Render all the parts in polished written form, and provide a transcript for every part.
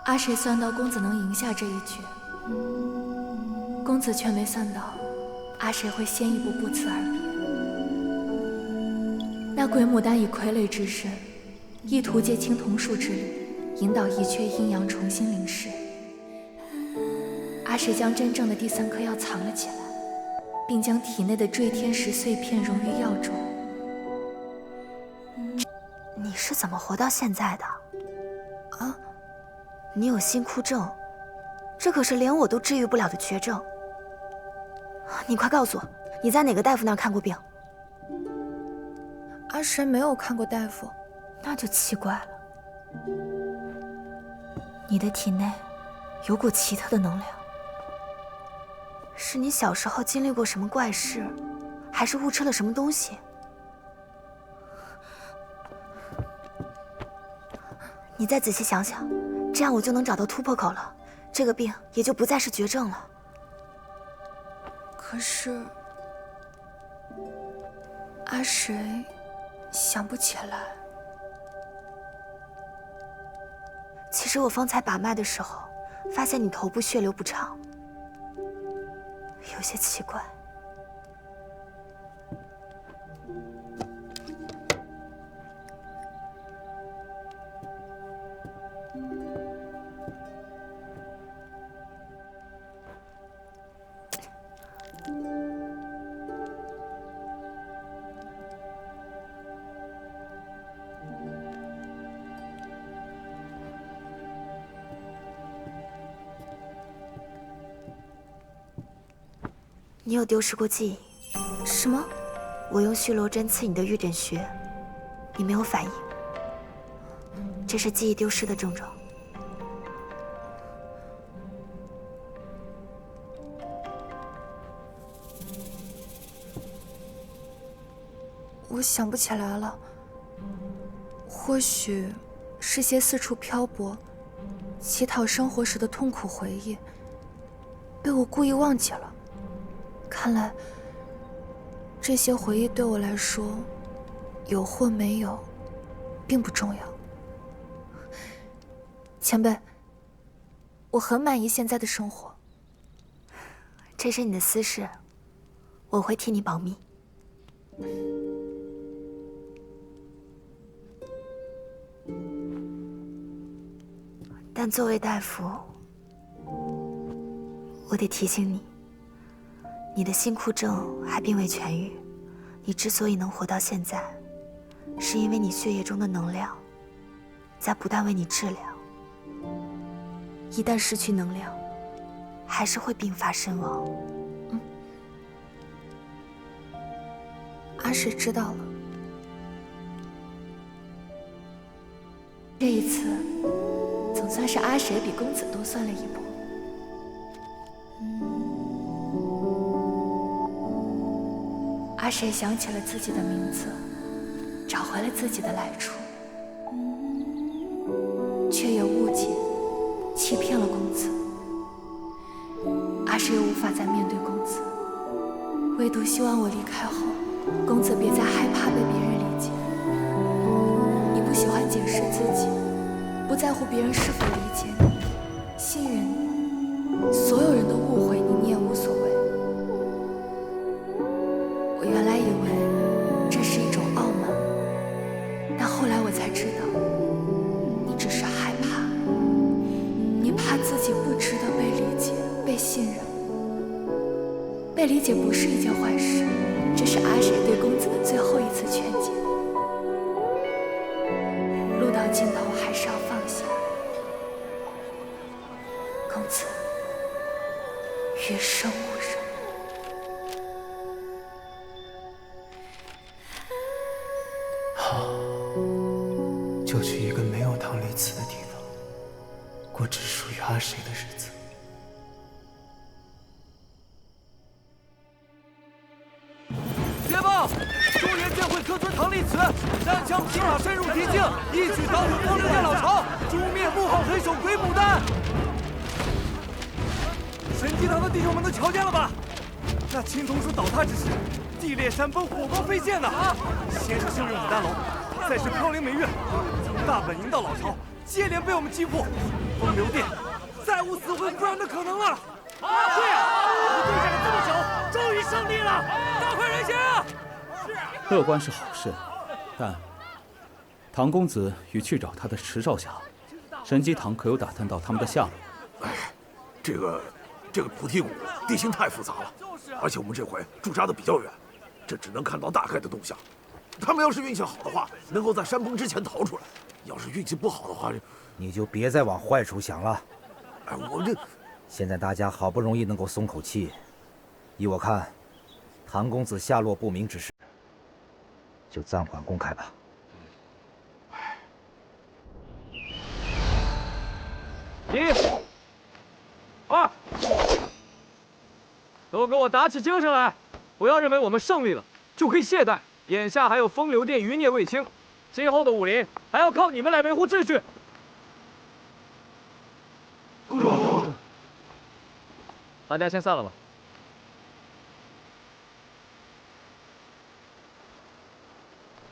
阿谁算到公子能赢下这一局，公子却没算到阿谁会先一步不辞而别。那鬼牡丹以傀儡之身，意图借青铜树之力引导一阙阴阳重新临世。阿谁将真正的第3颗药藏了起来，并将体内的坠天石碎片融于药中。你是怎么活到现在的？啊？你有心枯症，这可是连我都治愈不了的绝症。你快告诉我，你在哪个大夫那儿看过病？阿谁没有看过大夫。那就奇怪了。你的体内有股奇特的能量，是你小时候经历过什么怪事，还是误吃了什么东西？你再仔细想想，这样我就能找到突破口了，这个病也就不再是绝症了。可是，阿谁想不起来。其实我方才把脉的时候，发现你头部血流不畅，有些奇怪。你有丢失过记忆？什么？我用须罗针刺你的玉枕穴，你没有反应，这是记忆丢失的症状。我想不起来了，或许是些四处漂泊、乞讨生活时的痛苦回忆，被我故意忘记了。看来，这些回忆对我来说，有或没有，并不重要。前辈，我很满意现在的生活。这是你的私事，我会替你保密。但作为大夫，我得提醒你。你的心枯症还并未痊愈，你之所以能活到现在，是因为你血液中的能量在不断为你治疗。一旦失去能量，还是会病发身亡。阿谁知道了。这一次，总算是阿谁比公子多算了一步。阿谁想起了自己的名字，找回了自己的来处，却也误解、欺骗了公子。阿谁无法再面对公子，唯独希望我离开后，公子别再害怕被别人理解。你不喜欢解释自己，不在乎别人是否理解你，信任你，所有人都误会你，你也无所谓。我原来以为这是一种傲慢，但后来我才知道，你只是害怕，你怕自己不值得被理解、被信任。被理解不是一件坏事，这是阿谁对公子的最后一次劝解。路到尽头还是要放下，公子，余生无人。好，就去一个没有唐离祠的地方，过只属于阿谁的日子。捷报！中原剑会客村唐立祠，单枪匹马深入敌境，一举捣毁光灵殿老巢，诛灭幕后黑手鬼牡丹。神机堂的弟兄们都瞧见了吧？那青铜树倒塌之时，地裂山崩，火光飞溅呐！先是胜任牡丹楼，再是飘零梅院，从大本营到老巢，接连被我们击破，风流殿再无死灰复燃的可能了。对啊，我们对战了这么久，终于胜利了！大快人心啊！乐观是好事，但唐公子与去找他的池少侠，神机堂可有打探到他们的下落？哎，这个菩提谷地形太复杂了，而且我们这回驻扎的比较远，这只能看到大概的动向。他们要是运气好的话，能够在山崩之前逃出来；要是运气不好的话，你就别再往坏处想了。哎，我这现在大家好不容易能够松口气，依我看，唐公子下落不明之事，就暂缓公开吧。1、2，都给我打起精神来！不要认为我们胜利了就可以懈怠。眼下还有风流殿余孽未清，今后的武林还要靠你们来维护秩序。公主，大家先散了吧。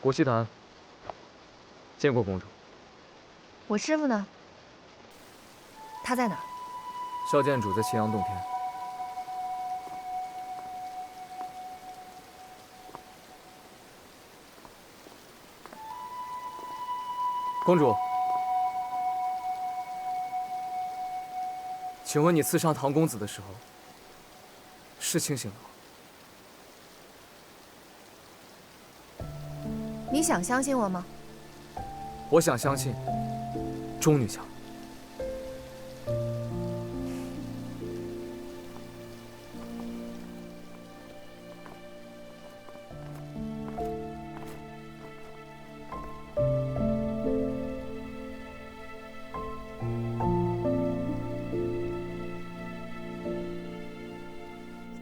国西坛见过公主。我师傅呢？他在哪儿？萧剑主在青阳洞天。公主，请问你刺伤唐公子的时候，是清醒的吗？你想相信我吗？我想相信钟女强。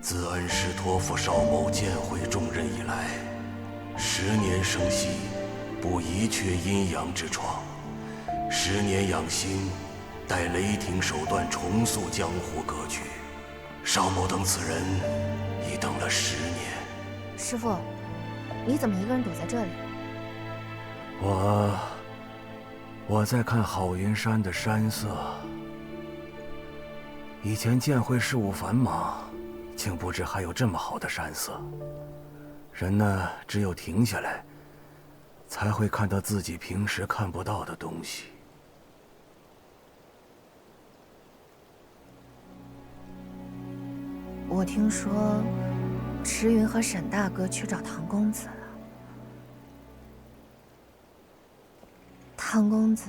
自恩师托付邵某剑会重任以来，10年生息，不遗缺阴阳之创；10年养心，待雷霆手段重塑江湖格局。邵某等此人已等了10年。师傅，你怎么一个人躲在这里？我在看好云山的山色。以前剑会事务繁忙，竟不知还有这么好的山色。人呢，只有停下来，才会看到自己平时看不到的东西。我听说池云和沈大哥去找唐公子了。唐公子，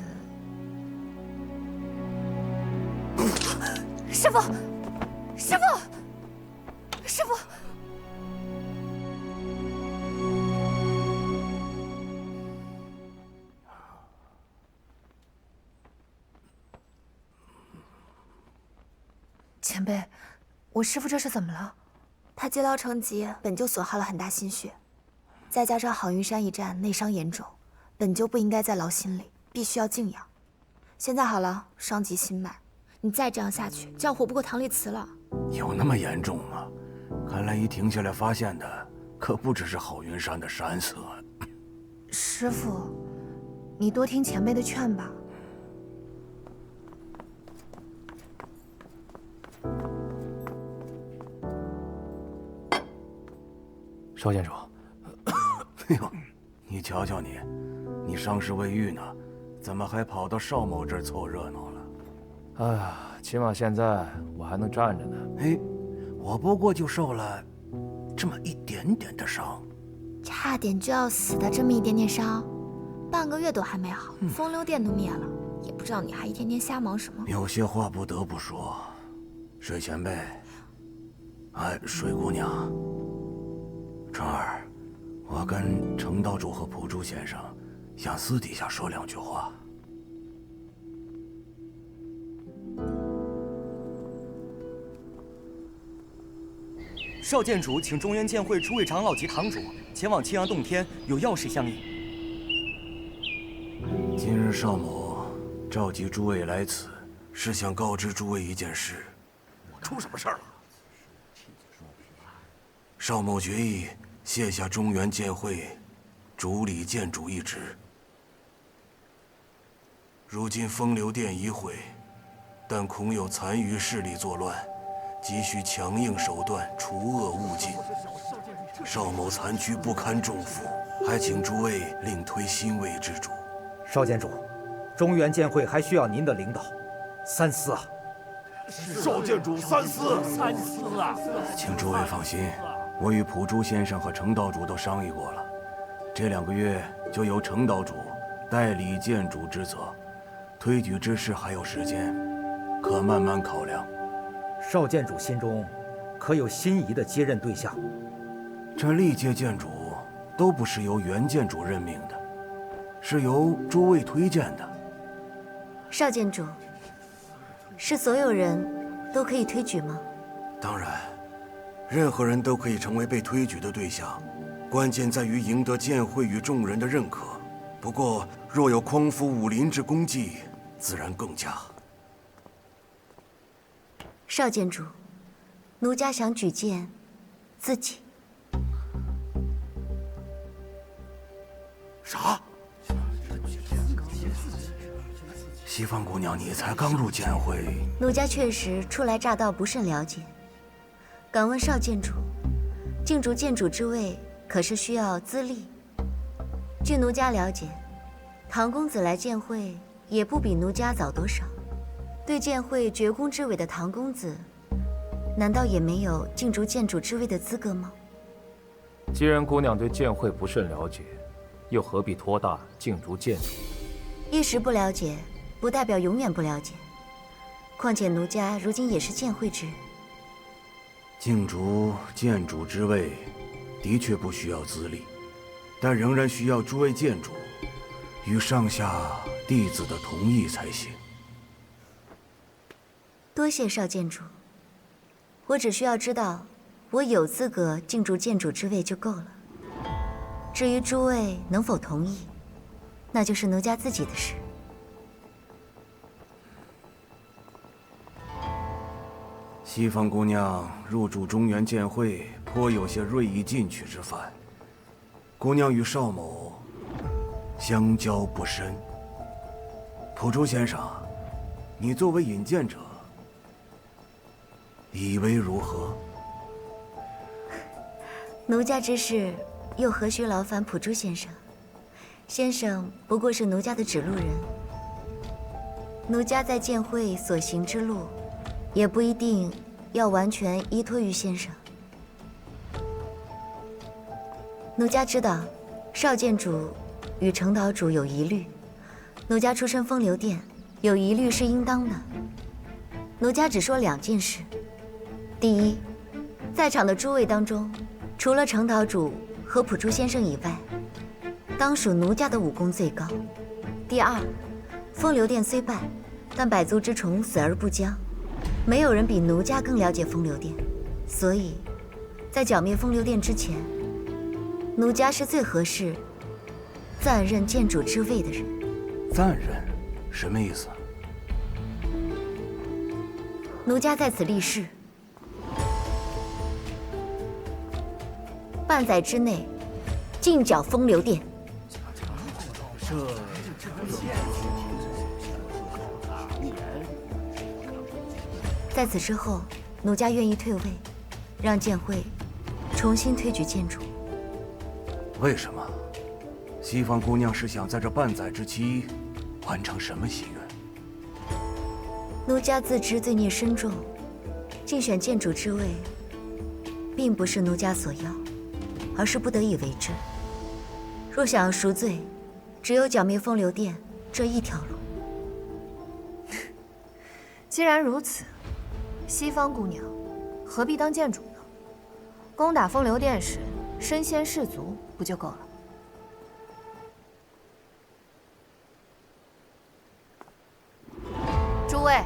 师傅，师傅，师傅。前辈，我师傅这是怎么了？他积劳成疾，本就损耗了很大心血，再加上郝云山一战内伤严重，本就不应该再劳心力，必须要静养。现在好了，伤及心脉，你再这样下去，就要活不过唐丽慈了。有那么严重吗？看来一停下来发现的，可不只是郝云山的山色。师傅，你多听前辈的劝吧。邵剑主，哎呦，你瞧瞧你，你伤势未愈呢，怎么还跑到邵某这儿凑热闹了？哎呀，起码现在我还能站着呢。哎，我不过就受了这么一点点的伤，差点就要死的这么一点点伤，半个月都还没好，风流殿都灭了，也不知道你还一天天瞎忙什么。有些话不得不说，水前辈，哎，水姑娘。春儿，我跟程道主和蒲珠先生想私底下说2句话。邵剑主请中原剑会诸位长老及堂主前往青阳洞天，有要事相应。今日邵某召集诸位来此，是想告知诸位一件事。出什么事儿了？邵某决意卸下中原剑会主理剑主一职。如今风流殿已毁，但恐有残余势力作乱，急需强硬手段除恶务尽。邵某残局不堪重负，还请诸位另推新位之主。邵监主，中原剑会还需要您的领导，三思啊！邵监主三思，三思啊！请诸位放心，我与普珠先生和程岛主都商议过了，这2个月就由程岛主代理剑主之责，推举之事还有时间，可慢慢考量。邵监主心中可有心仪的接任对象？这历届剑主都不是由原剑主任命的，是由诸位推荐的。邵监主，是所有人都可以推举吗？当然，任何人都可以成为被推举的对象，关键在于赢得剑会与众人的认可。不过，若有匡扶武林之功绩，自然更佳。邵监主，奴家想举荐自己。啥？西方姑娘，你才刚入剑会，奴家确实初来乍到，不甚了解。敢问邵监主，竞逐剑主之位可是需要资历？据奴家了解，唐公子来剑会也不比奴家早多少。对剑会绝功之伟的唐公子，难道也没有竞逐剑主之位的资格吗？既然姑娘对剑会不甚了解，又何必托大竞逐剑主？一时不了解，不代表永远不了解。况且奴家如今也是剑会之人。竞逐剑主之位，的确不需要资历，但仍然需要诸位剑主与上下弟子的同意才行。多谢邵监主，我只需要知道我有资格竞逐剑主之位就够了。至于诸位能否同意，那就是奴家自己的事。西方姑娘入主中原剑会，颇有些锐意进取之范。姑娘与邵某相交不深，普珠先生，你作为引荐者，以为如何？奴家之事，又何须劳烦普珠先生？先生不过是奴家的指路人。奴家在剑会所行之路，也不一定要完全依托于先生。奴家知道，邵剑主与程岛主有疑虑，奴家出身风流殿，有疑虑是应当的。奴家只说2件事：第一，在场的诸位当中，除了程岛主和普珠先生以外，当属奴家的武功最高。第二，风流殿虽败，但百足之虫死而不僵，没有人比奴家更了解风流殿，所以，在剿灭风流殿之前，奴家是最合适暂任剑主之位的人。暂任？什么意思？奴家在此立誓，半载之内，进剿风流殿。在此之后，奴家愿意退位，让剑会重新推举剑主。为什么？西方姑娘是想在这半载之期完成什么心愿？奴家自知罪孽深重，竞选剑主之位，并不是奴家所要，而是不得已为之。若想要赎罪，只有剿灭风流殿这一条路。既然如此，西方姑娘何必当剑主呢？攻打风流殿时，身先士卒不就够了？诸位，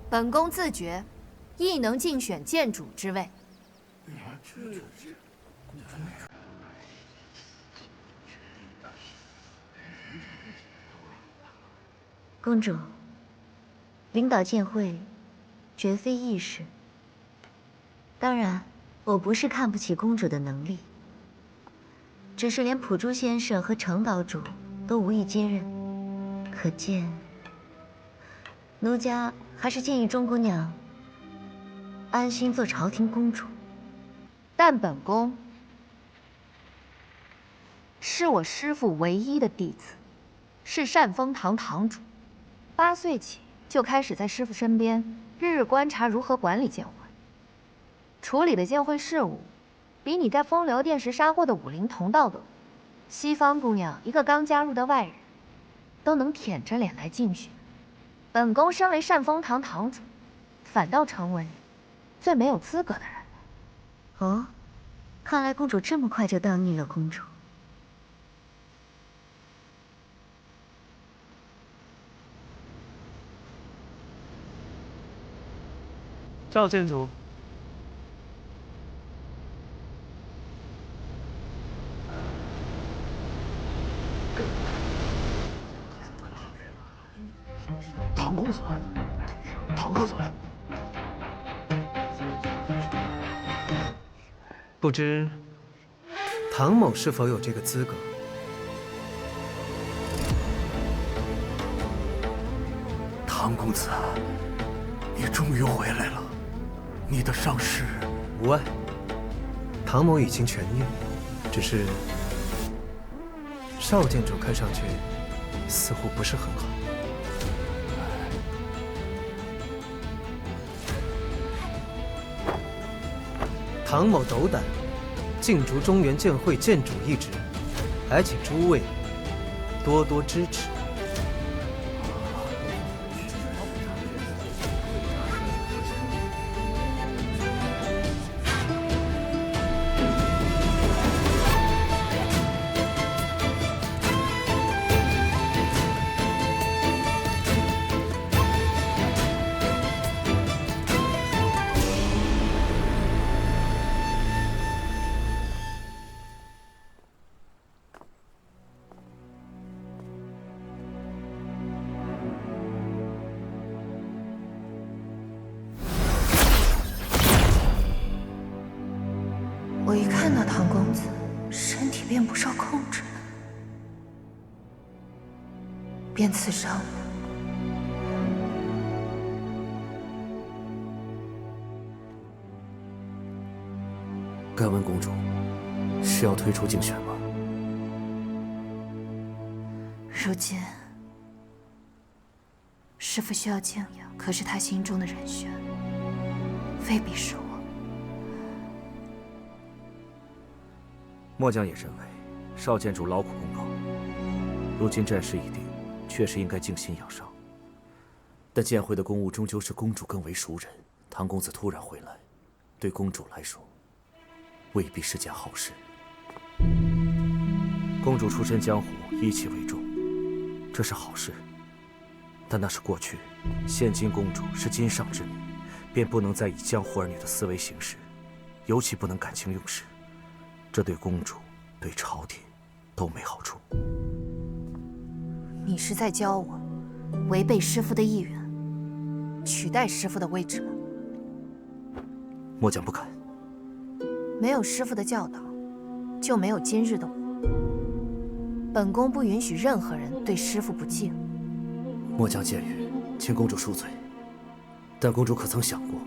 本宫自觉亦能竞选剑主之位。公主，领导剑会，绝非易事。当然，我不是看不起公主的能力，只是连普珠先生和程岛主都无意接任，可见，奴家还是建议钟姑娘安心做朝廷公主。但本宫是我师父唯一的弟子，是善丰堂堂主。8岁起就开始在师父身边，日日观察如何管理剑会，处理的剑会事务，比你在风流殿时杀获的武林同道多。西方姑娘一个刚加入的外人，都能舔着脸来竞选。本宫身为善丰堂堂主，反倒成为最没有资格的人。哦，看来公主这么快就当腻了公主。赵建筑，唐公子，唐公子，不知唐某是否有这个资格？唐公子，你终于回来了，你的伤势无碍，唐某已经痊愈，只是邵建筑看上去似乎不是很好。唐某斗胆竞逐中原剑会剑主一职，还请诸位多多支持。我一看到唐公子，身体便不受控制，便刺伤了。敢问公主，是要退出竞选吗？如今，师父需要敬仰，可是他心中的人选，未必是我。末将也认为，邵建筑劳苦功高，如今战事已定，确实应该静心养伤。但剑会的公务终究是公主更为熟人，唐公子突然回来，对公主来说，未必是件好事。公主出身江湖，义气为重，这是好事。但那是过去，现今公主是今上之女，便不能再以江湖儿女的思维行事，尤其不能感情用事。这对公主、对朝廷都没好处。你是在教我违背师父的意愿，取代师父的位置吗？末将不敢。没有师父的教导，就没有今日的我。本宫不允许任何人对师父不敬。末将见谕，请公主恕罪。但公主可曾想过，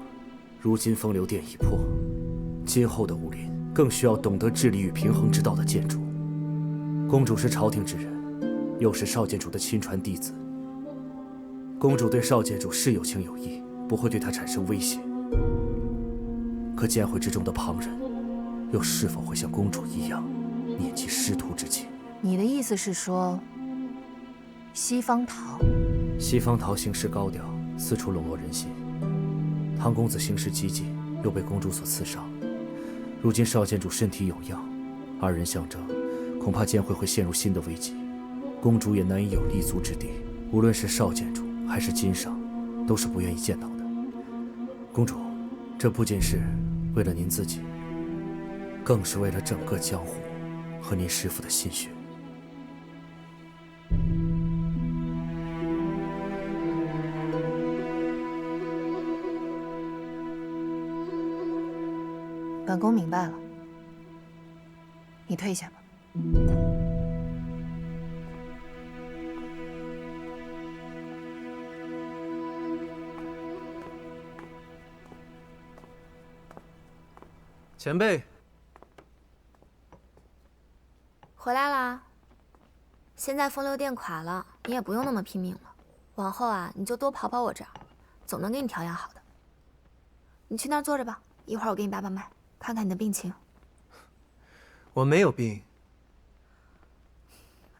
如今风流殿已破，今后的武林更需要懂得治理与平衡之道的建筑。公主是朝廷之人，又是邵建筑的亲传弟子。公主对邵建筑是有情有义，不会对他产生威胁。可剑会之中的旁人，又是否会像公主一样念及师徒之情？你的意思是说，西方桃？西方桃行事高调，四处笼络人心。唐公子行事激进，又被公主所刺伤。如今邵建筑身体有恙，二人相争，恐怕剑会陷入新的危机，公主也难以有立足之地。无论是邵建筑还是金上，都是不愿意见到的。公主，这不仅是为了您自己，更是为了整个江湖和您师父的心血。本宫明白了，你退下吧。前辈，回来啦。现在风流店垮了，你也不用那么拼命了。往后啊，你就多跑跑我这儿，总能给你调养好的。你去那儿坐着吧，一会儿我给你把把脉，看看你的病情。我没有病。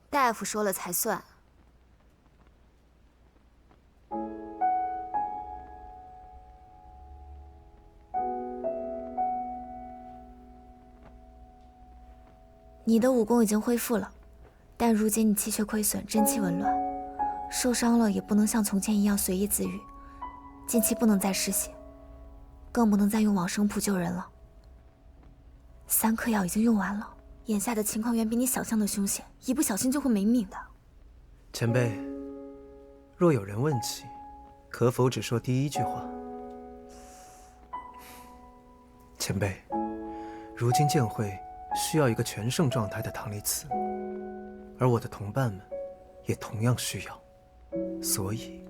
大夫说了才算。你的武功已经恢复了，但如今你气血亏损，真气紊乱，受伤了也不能像从前一样随意自愈，近期不能再失血，更不能再用往生谱救人了。3颗药已经用完了，眼下的情况远比你想象的凶险，一不小心就会没命的。前辈，若有人问起，可否只说第一句话？前辈，如今剑会需要一个全盛状态的唐离子，而我的同伴们也同样需要，所以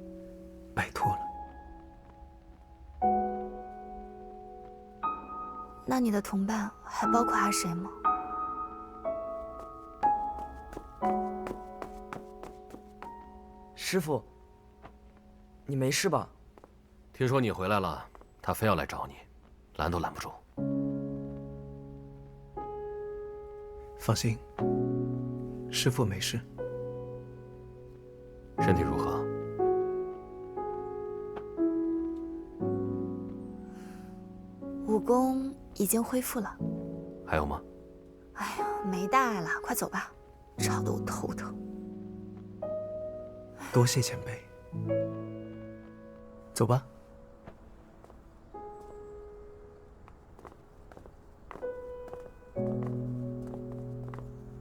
拜托了。那你的同伴还包括阿谁吗？师傅，你没事吧？听说你回来了，他非要来找你，拦都拦不住。放心，师父没事。身体如何？武功已经恢复了。还有吗？哎呀，没大碍了，快走吧，吵得我头疼。多谢前辈。走吧。